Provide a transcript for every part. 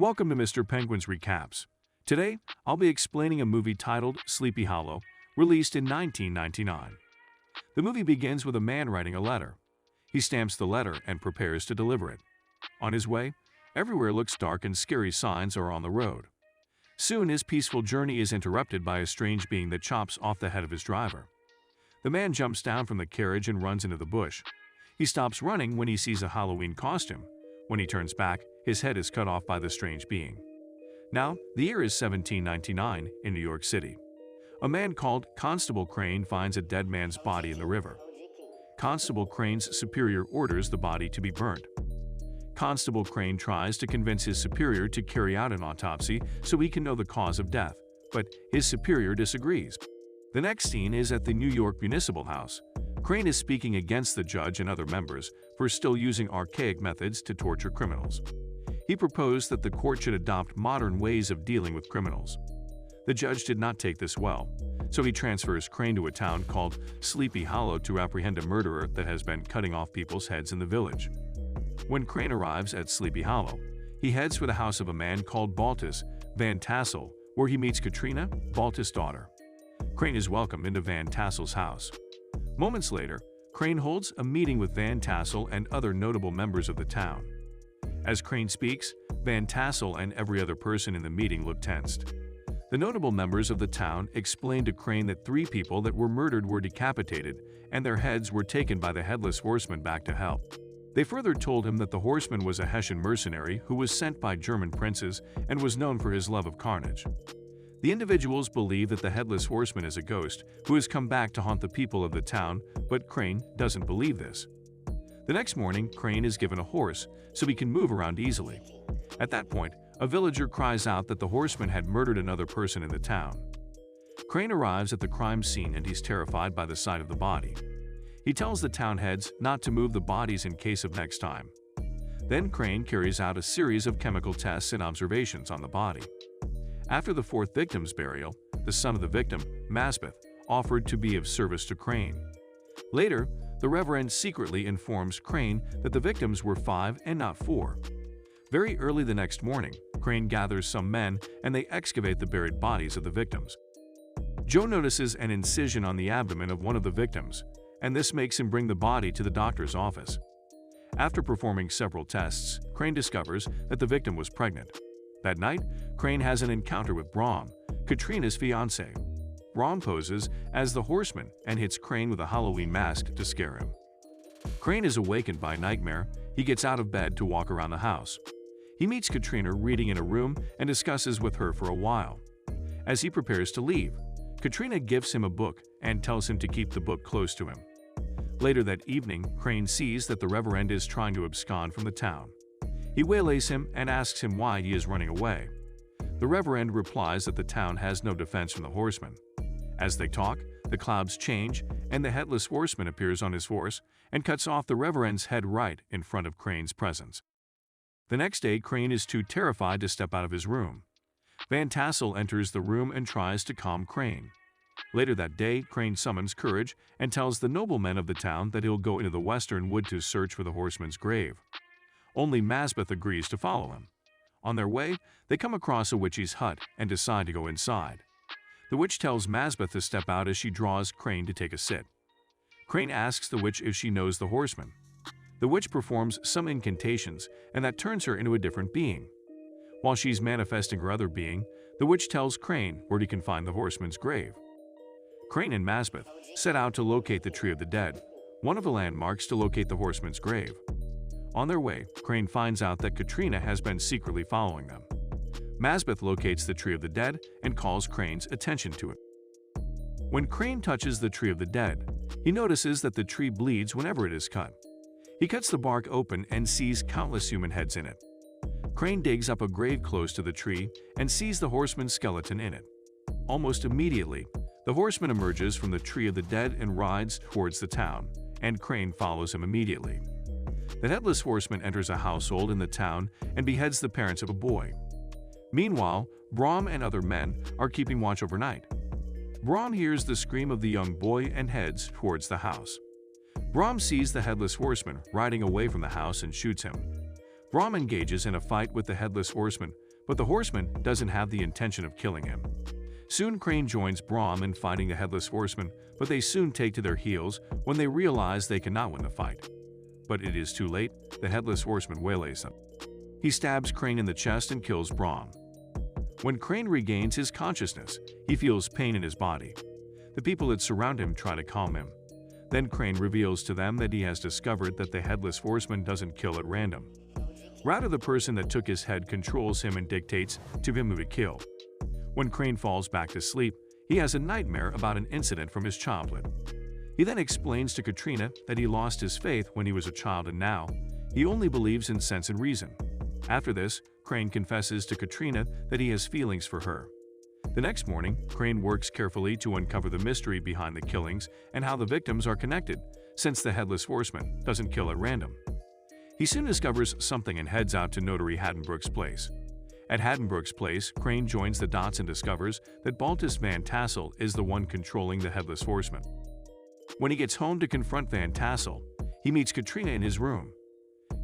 Welcome to Mr. Penguin's Recaps. Today, I'll be explaining a movie titled Sleepy Hollow, released in 1999. The movie begins with a man writing a letter. He stamps the letter and prepares to deliver it. On his way, everywhere looks dark and scary signs are on the road. Soon, his peaceful journey is interrupted by a strange being that chops off the head of his driver. The man jumps down from the carriage and runs into the bush. He stops running when he sees a Halloween costume. When he turns back, his head is cut off by the strange being. Now, the year is 1799 in New York City. A man called Constable Crane finds a dead man's body in the river. Constable Crane's superior orders the body to be burnt. Constable Crane tries to convince his superior to carry out an autopsy so he can know the cause of death, but his superior disagrees. The next scene is at the New York Municipal House. Crane is speaking against the judge and other members for still using archaic methods to torture criminals. He proposed that the court should adopt modern ways of dealing with criminals. The judge did not take this well, so he transfers Crane to a town called Sleepy Hollow to apprehend a murderer that has been cutting off people's heads in the village. When Crane arrives at Sleepy Hollow, he heads for the house of a man called Baltus Van Tassel, where he meets Katrina, Baltus' daughter. Crane is welcomed into Van Tassel's house. Moments later, Crane holds a meeting with Van Tassel and other notable members of the town. As Crane speaks, Van Tassel and every other person in the meeting look tensed. The notable members of the town explained to Crane that 3 people that were murdered were decapitated and their heads were taken by the Headless Horseman back to hell. They further told him that the Horseman was a Hessian mercenary who was sent by German princes and was known for his love of carnage. The individuals believe that the Headless Horseman is a ghost who has come back to haunt the people of the town, but Crane doesn't believe this. The next morning, Crane is given a horse so he can move around easily. At that point, a villager cries out that the horseman had murdered another person in the town. Crane arrives at the crime scene and he's terrified by the sight of the body. He tells the town heads not to move the bodies in case of next time. Then Crane carries out a series of chemical tests and observations on the body. After the 4th victim's burial, the son of the victim, Masbeth, offered to be of service to Crane. Later, the Reverend secretly informs Crane that the victims were 5 and not 4. Very early the next morning, Crane gathers some men and they excavate the buried bodies of the victims. Joe notices an incision on the abdomen of one of the victims, and this makes him bring the body to the doctor's office. After performing several tests, Crane discovers that the victim was pregnant. That night, Crane has an encounter with Brom, Katrina's fiancé. Brom poses as the horseman and hits Crane with a Halloween mask to scare him. Crane is awakened by a nightmare. He gets out of bed to walk around the house. He meets Katrina reading in a room and discusses with her for a while. As he prepares to leave, Katrina gives him a book and tells him to keep the book close to him. Later that evening, Crane sees that the Reverend is trying to abscond from the town. He waylays him and asks him why he is running away. The Reverend replies that the town has no defense from the horseman. As they talk, the clouds change and the Headless Horseman appears on his horse and cuts off the Reverend's head right in front of Crane's presence. The next day, Crane is too terrified to step out of his room. Van Tassel enters the room and tries to calm Crane. Later that day, Crane summons courage and tells the noblemen of the town that he'll go into the western wood to search for the horseman's grave. Only Masbeth agrees to follow him. On their way, they come across a witch's hut and decide to go inside. The witch tells Masbeth to step out as she draws Crane to take a sit. Crane asks the witch if she knows the horseman. The witch performs some incantations, and that turns her into a different being. While she's manifesting her other being, the witch tells Crane where he can find the horseman's grave. Crane and Masbeth set out to locate the Tree of the Dead, one of the landmarks to locate the horseman's grave. On their way, Crane finds out that Katrina has been secretly following them. Masbeth locates the Tree of the Dead and calls Crane's attention to it. When Crane touches the Tree of the Dead, he notices that the tree bleeds whenever it is cut. He cuts the bark open and sees countless human heads in it. Crane digs up a grave close to the tree and sees the horseman's skeleton in it. Almost immediately, the horseman emerges from the Tree of the Dead and rides towards the town, and Crane follows him immediately. The Headless Horseman enters a household in the town and beheads the parents of a boy. Meanwhile, Brom and other men are keeping watch overnight. Brom hears the scream of the young boy and heads towards the house. Brom sees the Headless Horseman riding away from the house and shoots him. Brom engages in a fight with the Headless Horseman, But the horseman doesn't have the intention of killing him. Soon Crane joins Brom in fighting the Headless Horseman, but they soon take to their heels when they realize they cannot win the fight. But it is too late, the Headless Horseman waylays them. He stabs Crane in the chest and kills Brom. When Crane regains his consciousness, he feels pain in his body. The people that surround him try to calm him. Then Crane reveals to them that he has discovered that the Headless Horseman doesn't kill at random. Rather, the person that took his head controls him and dictates to him who to kill. When Crane falls back to sleep, he has a nightmare about an incident from his childhood. He then explains to Katrina that he lost his faith when he was a child and now he only believes in sense and reason. After this, Crane confesses to Katrina that he has feelings for her. The next morning, Crane works carefully to uncover the mystery behind the killings and how the victims are connected, since the Headless Horseman doesn't kill at random. He soon discovers something and heads out to Notary Haddonbrook's place. At Haddonbrook's place, Crane joins the dots and discovers that Baltus Van Tassel is the one controlling the Headless Horseman. When he gets home to confront Van Tassel, he meets Katrina in his room.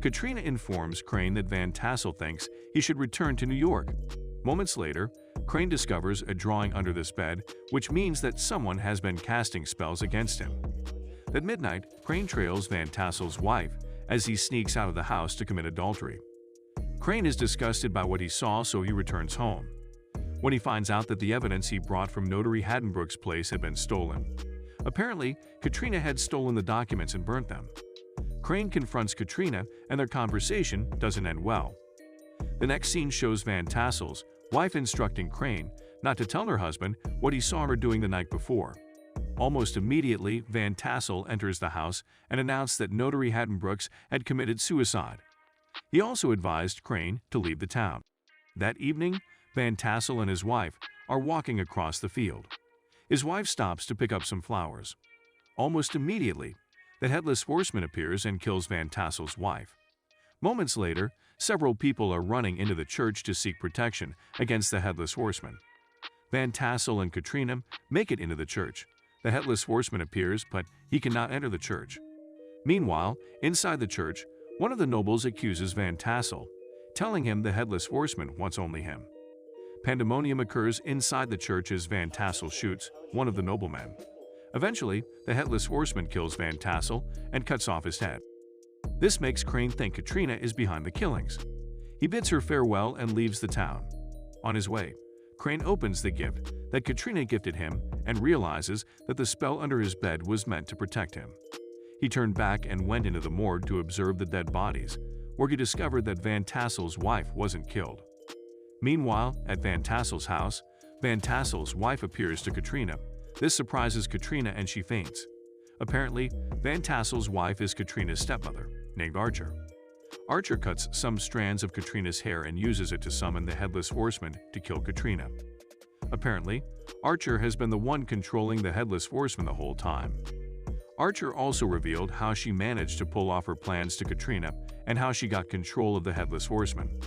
Katrina informs Crane that Van Tassel thinks he should return to New York. Moments later, Crane discovers a drawing under this bed, which means that someone has been casting spells against him. At midnight, Crane trails Van Tassel's wife as he sneaks out of the house to commit adultery. Crane is disgusted by what he saw, so he returns home. When he finds out that the evidence he brought from Notary Haddonbrook's place had been stolen. Apparently, Katrina had stolen the documents and burnt them. Crane confronts Katrina, and their conversation doesn't end well. The next scene shows Van Tassel's wife instructing Crane not to tell her husband what he saw her doing the night before. Almost immediately, Van Tassel enters the house and announced that Notary Haddonbrooks had committed suicide. He also advised Crane to leave the town. That evening, Van Tassel and his wife are walking across the field. His wife stops to pick up some flowers. Almost immediately, the Headless Horseman appears and kills Van Tassel's wife. Moments later, several people are running into the church to seek protection against the Headless Horseman. Van Tassel and Katrina make it into the church. The Headless Horseman appears, but he cannot enter the church. Meanwhile, inside the church, one of the nobles accuses Van Tassel, telling him the Headless Horseman wants only him. Pandemonium occurs inside the church as Van Tassel shoots one of the noblemen. Eventually, the Headless Horseman kills Van Tassel and cuts off his head. This makes Crane think Katrina is behind the killings. He bids her farewell and leaves the town. On his way, Crane opens the gift that Katrina gifted him and realizes that the spell under his bed was meant to protect him. He turned back and went into the morgue to observe the dead bodies, where he discovered that Van Tassel's wife wasn't killed. Meanwhile, at Van Tassel's house, Van Tassel's wife appears to Katrina. This surprises Katrina and she faints. Apparently, Van Tassel's wife is Katrina's stepmother, named Archer. Archer cuts some strands of Katrina's hair and uses it to summon the Headless Horseman to kill Katrina. Apparently, Archer has been the one controlling the Headless Horseman the whole time. Archer also revealed how she managed to pull off her plans to Katrina and how she got control of the Headless Horseman.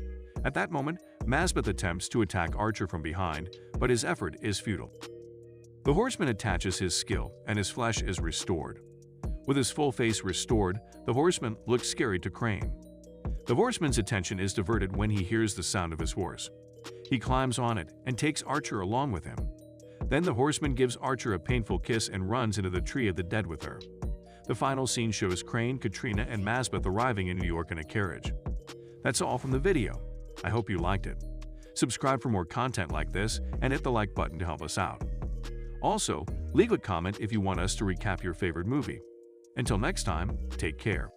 At that moment, Masbeth attempts to attack Archer from behind, but his effort is futile. The horseman attaches his skill, and his flesh is restored. With his full face restored, the horseman looks scary to Crane. The horseman's attention is diverted when he hears the sound of his horse. He climbs on it and takes Archer along with him. Then the horseman gives Archer a painful kiss and runs into the tree of the dead with her. The final scene shows Crane, Katrina, and Masbeth arriving in New York in a carriage. That's all from the video. I hope you liked it. Subscribe for more content like this and hit the like button to help us out. Also, leave a comment if you want us to recap your favorite movie. Until next time, take care.